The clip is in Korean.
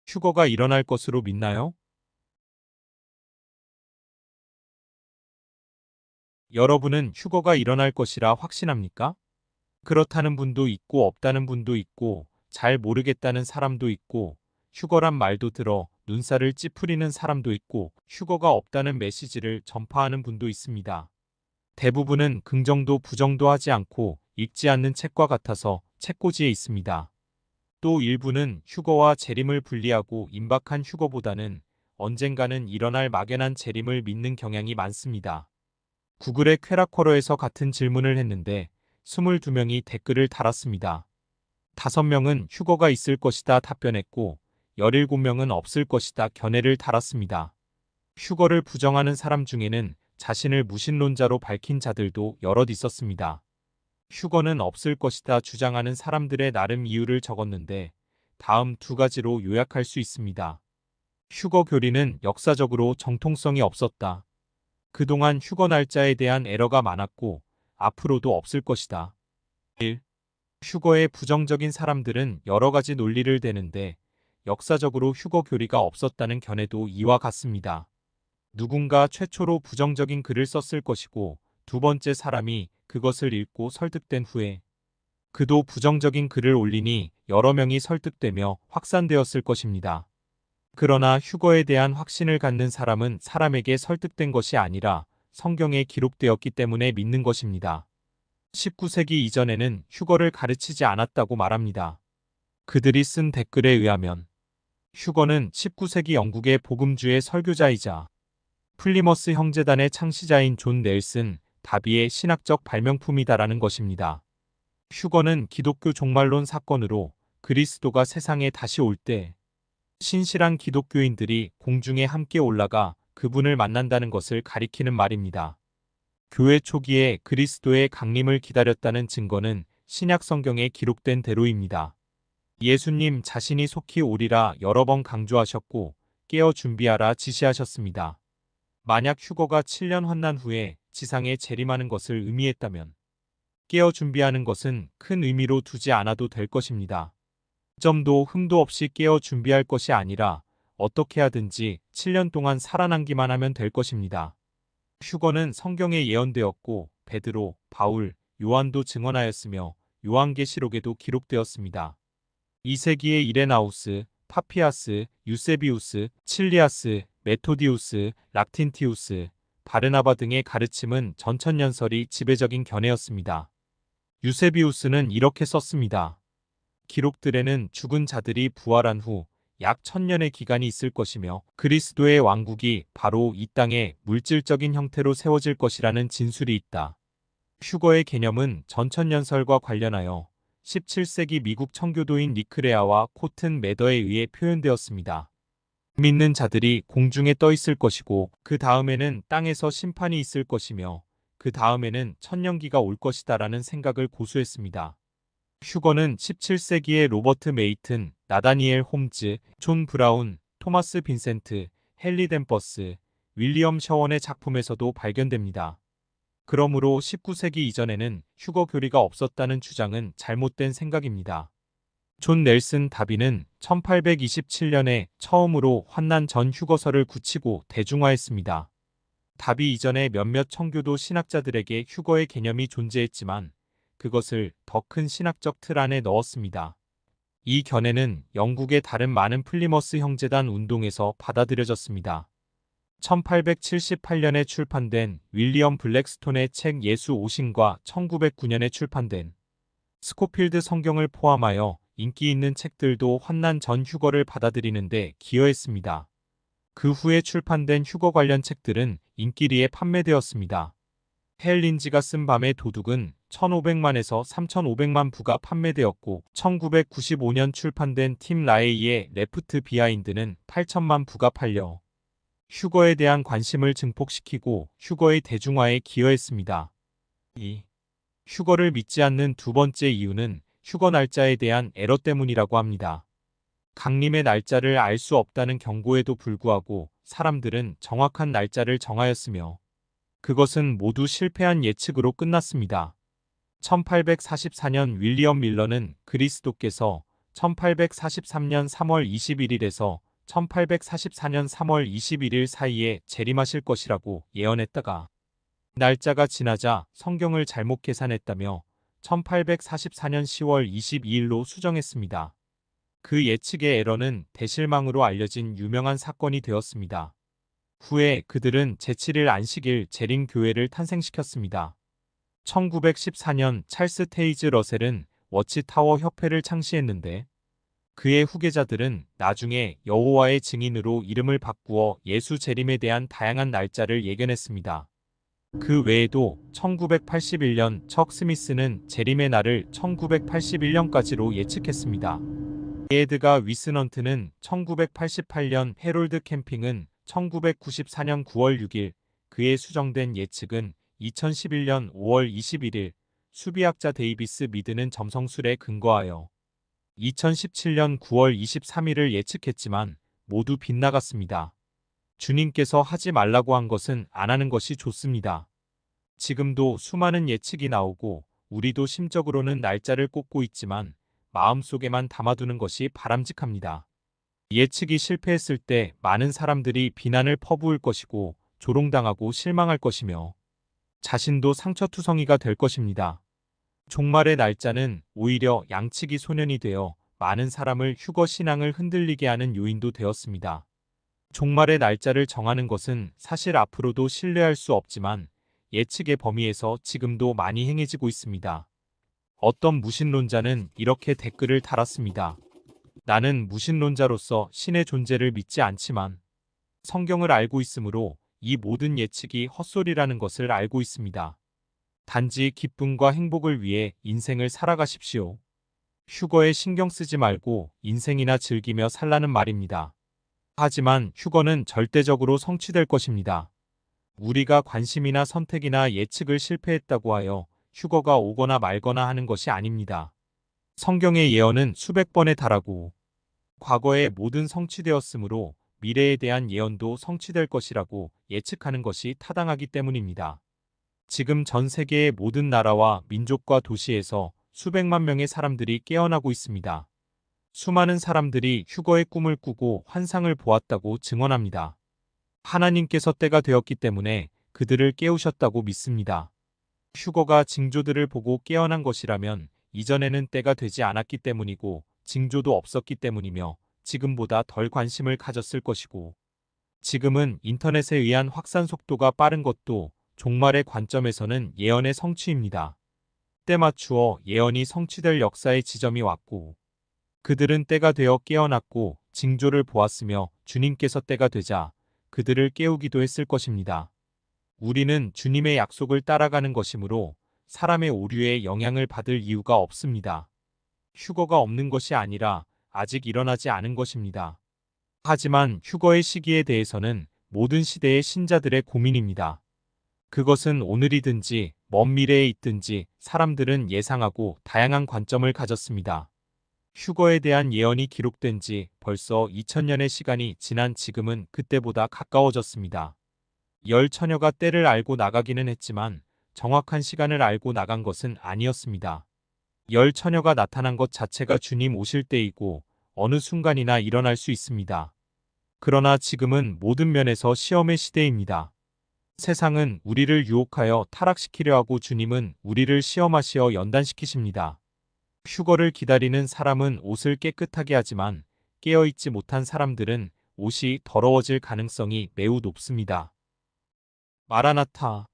휴거가 일어날 것으로 믿나요? 여러분은 휴거가 일어날 것이라 확신합니까? 그렇다는 분도 있고 없다는 분도 있고 잘 모르겠다는 사람도 있고 휴거란 말도 들어 눈살을 찌푸리는 사람도 있고 휴거가 없다는 메시지를 전파하는 분도 있습니다. 대부분은 긍정도 부정도 하지 않고 읽지 않는 책과 같아서 책꽂이에 있습니다. 또 일부는 휴거와 재림을 분리하고 임박한 휴거보다는 언젠가는 일어날 막연한 재림을 믿는 경향이 많습니다. 구글의 쾌락쿼러에서 같은 질문을 했는데 22명이 댓글을 달았습니다. 5명은 휴거가 있을 것이다 답변했고 17명은 없을 것이다 견해를 달았습니다. 휴거를 부정하는 사람 중에는 자신을 무신론자로 밝힌 자들도 여럿 있었습니다. 휴거는 없을 것이다 주장하는 사람들의 나름 이유를 적었는데 다음 두 가지로 요약할 수 있습니다. 휴거 교리는 역사적으로 정통성이 없었다. 그동안 휴거 날짜에 대한 에러가 많았고 앞으로도 없을 것이다. 1. 휴거에 부정적인 사람들은 여러 가지 논리를 대는데 역사적으로 휴거 교리가 없었다는 견해도 이와 같습니다. 누군가 최초로 부정적인 글을 썼을 것이고 두 번째 사람이 그것을 읽고 설득된 후에 그도 부정적인 글을 올리니 여러 명이 설득되며 확산되었을 것입니다. 그러나 휴거에 대한 확신을 갖는 사람은 사람에게 설득된 것이 아니라 성경에 기록되었기 때문에 믿는 것입니다. 19세기 이전에는 휴거를 가르치지 않았다고 말합니다. 그들이 쓴 댓글에 의하면 휴거는 19세기 영국의 복음주의 설교자이자 플리머스 형제단의 창시자인 존 넬슨 다비의 신학적 발명품이다라는 것입니다. 휴거는 기독교 종말론 사건으로 그리스도가 세상에 다시 올 때 신실한 기독교인들이 공중에 함께 올라가 그분을 만난다는 것을 가리키는 말입니다. 교회 초기에 그리스도의 강림을 기다렸다는 증거는 신약 성경에 기록된 대로입니다. 예수님 자신이 속히 오리라 여러 번 강조하셨고 깨어 준비하라 지시하셨습니다. 만약 휴거가 7년 환난 후에 지상에 재림하는 것을 의미했다면 깨어 준비하는 것은 큰 의미로 두지 않아도 될 것입니다. 점도 흠도 없이 깨어 준비할 것이 아니라 어떻게 하든지 7년 동안 살아남기만 하면 될 것입니다. 휴거는 성경에 예언되었고 베드로, 바울, 요한도 증언하였으며 요한계시록에도 기록되었습니다. 2세기의 이레나우스, 파피아스, 유세비우스, 칠리아스, 메토디우스, 락틴티우스, 바르나바 등의 가르침은 전천년설이 지배적인 견해였습니다. 유세비우스는 이렇게 썼습니다. 기록들에는 죽은 자들이 부활한 후 약 1000년의 기간이 있을 것이며 그리스도의 왕국이 바로 이 땅에 물질적인 형태로 세워질 것이라는 진술이 있다. 휴거의 개념은 전천년설과 관련하여 17세기 미국 청교도인 니크레아와 코튼 매더에 의해 표현되었습니다. 믿는 자들이 공중에 떠 있을 것이고 그 다음에는 땅에서 심판이 있을 것이며 그 다음에는 천년기가 올 것이다라는 생각을 고수했습니다. 휴거는 17세기의 로버트 메이튼, 나다니엘 홈즈, 존 브라운, 토마스 빈센트, 헨리 댐버스, 윌리엄 셔원의 작품에서도 발견됩니다. 그러므로 19세기 이전에는 휴거 교리가 없었다는 주장은 잘못된 생각입니다. 존 넬슨 다비는 1827년에 처음으로 환난 전 휴거서를 굳히고 대중화했습니다. 다비 이전에 몇몇 청교도 신학자들에게 휴거의 개념이 존재했지만 그것을 더 큰 신학적 틀 안에 넣었습니다. 이 견해는 영국의 다른 많은 플리머스 형제단 운동에서 받아들여졌습니다. 1878년에 출판된 윌리엄 블랙스톤의 책 예수 오심과 1909년에 출판된 스코필드 성경을 포함하여 인기 있는 책들도 환난 전 휴거를 받아들이는데 기여했습니다. 그 후에 출판된 휴거 관련 책들은 인기리에 판매되었습니다. 헬린지가 쓴 밤의 도둑은 1500만에서 3500만 부가 판매되었고 1995년 출판된 팀 라에이의 레프트 비하인드는 8000만 부가 팔려 휴거에 대한 관심을 증폭시키고 휴거의 대중화에 기여했습니다. 2. 휴거를 믿지 않는 두 번째 이유는 휴거 날짜에 대한 에러 때문이라고 합니다. 강림의 날짜를 알 수 없다는 경고에도 불구하고 사람들은 정확한 날짜를 정하였으며 그것은 모두 실패한 예측으로 끝났습니다. 1844년 윌리엄 밀러는 그리스도께서 1843년 3월 21일에서 1844년 3월 21일 사이에 재림하실 것이라고 예언했다가 날짜가 지나자 성경을 잘못 계산했다며 1844년 10월 22일로 수정했습니다. 그 예측의 에러는 대실망으로 알려진 유명한 사건이 되었습니다. 후에 그들은 제7일 안식일 재림교회를 탄생시켰습니다. 1914년 찰스 테이즈 러셀은 워치타워 협회를 창시했는데 그의 후계자들은 나중에 여호와의 증인으로 이름을 바꾸어 예수 재림에 대한 다양한 날짜를 예견했습니다. 그 외에도 1981년 척 스미스는 재림의 날을 1981년까지로 예측했습니다. 에드가 위스넌트는 1988년, 해롤드 캠핑은 1994년 9월 6일, 그의 수정된 예측은 2011년 5월 21일, 수비학자 데이비스 미드는 점성술에 근거하여 2017년 9월 23일을 예측했지만 모두 빗나갔습니다. 주님께서 하지 말라고 한 것은 안 하는 것이 좋습니다. 지금도 수많은 예측이 나오고 우리도 심적으로는 날짜를 꼽고 있지만 마음속에만 담아두는 것이 바람직합니다. 예측이 실패했을 때 많은 사람들이 비난을 퍼부을 것이고 조롱당하고 실망할 것이며 자신도 상처투성이가 될 것입니다. 종말의 날짜는 오히려 양치기 소년이 되어 많은 사람을 휴거 신앙을 흔들리게 하는 요인도 되었습니다. 종말의 날짜를 정하는 것은 사실 앞으로도 신뢰할 수 없지만 예측의 범위에서 지금도 많이 행해지고 있습니다. 어떤 무신론자는 이렇게 댓글을 달았습니다. 나는 무신론자로서 신의 존재를 믿지 않지만 성경을 알고 있으므로 이 모든 예측이 헛소리라는 것을 알고 있습니다. 단지 기쁨과 행복을 위해 인생을 살아가십시오. 휴거에 신경 쓰지 말고 인생이나 즐기며 살라는 말입니다. 하지만 휴거는 절대적으로 성취될 것입니다. 우리가 관심이나 선택이나 예측을 실패했다고 하여 휴거가 오거나 말거나 하는 것이 아닙니다. 성경의 예언은 수백 번에 달하고 과거에 모든 성취되었으므로 미래에 대한 예언도 성취될 것이라고 예측하는 것이 타당하기 때문입니다. 지금 전 세계의 모든 나라와 민족과 도시에서 수백만 명의 사람들이 깨어나고 있습니다. 수많은 사람들이 휴거의 꿈을 꾸고 환상을 보았다고 증언합니다. 하나님께서 때가 되었기 때문에 그들을 깨우셨다고 믿습니다. 휴거가 징조들을 보고 깨어난 것이라면 이전에는 때가 되지 않았기 때문이고 징조도 없었기 때문이며 지금보다 덜 관심을 가졌을 것이고 지금은 인터넷에 의한 확산 속도가 빠른 것도 종말의 관점에서는 예언의 성취입니다. 때 맞추어 예언이 성취될 역사의 지점이 왔고 그들은 때가 되어 깨어났고 징조를 보았으며 주님께서 때가 되자 그들을 깨우기도 했을 것입니다. 우리는 주님의 약속을 따라가는 것이므로 사람의 오류에 영향을 받을 이유가 없습니다. 휴거가 없는 것이 아니라 아직 일어나지 않은 것입니다. 하지만 휴거의 시기에 대해서는 모든 시대의 신자들의 고민입니다. 그것은 오늘이든지 먼 미래에 있든지 사람들은 예상하고 다양한 관점을 가졌습니다. 휴거에 대한 예언이 기록된 지 벌써 2000년의 시간이 지난 지금은 그때보다 가까워졌습니다. 열 처녀가 때를 알고 나가기는 했지만 정확한 시간을 알고 나간 것은 아니었습니다. 열 처녀가 나타난 것 자체가 주님 오실 때이고 어느 순간이나 일어날 수 있습니다. 그러나 지금은 모든 면에서 시험의 시대입니다. 세상은 우리를 유혹하여 타락시키려 하고 주님은 우리를 시험하시어 연단시키십니다. 휴거를 기다리는 사람은 옷을 깨끗하게 하지만 깨어있지 못한 사람들은 옷이 더러워질 가능성이 매우 높습니다. 마라나타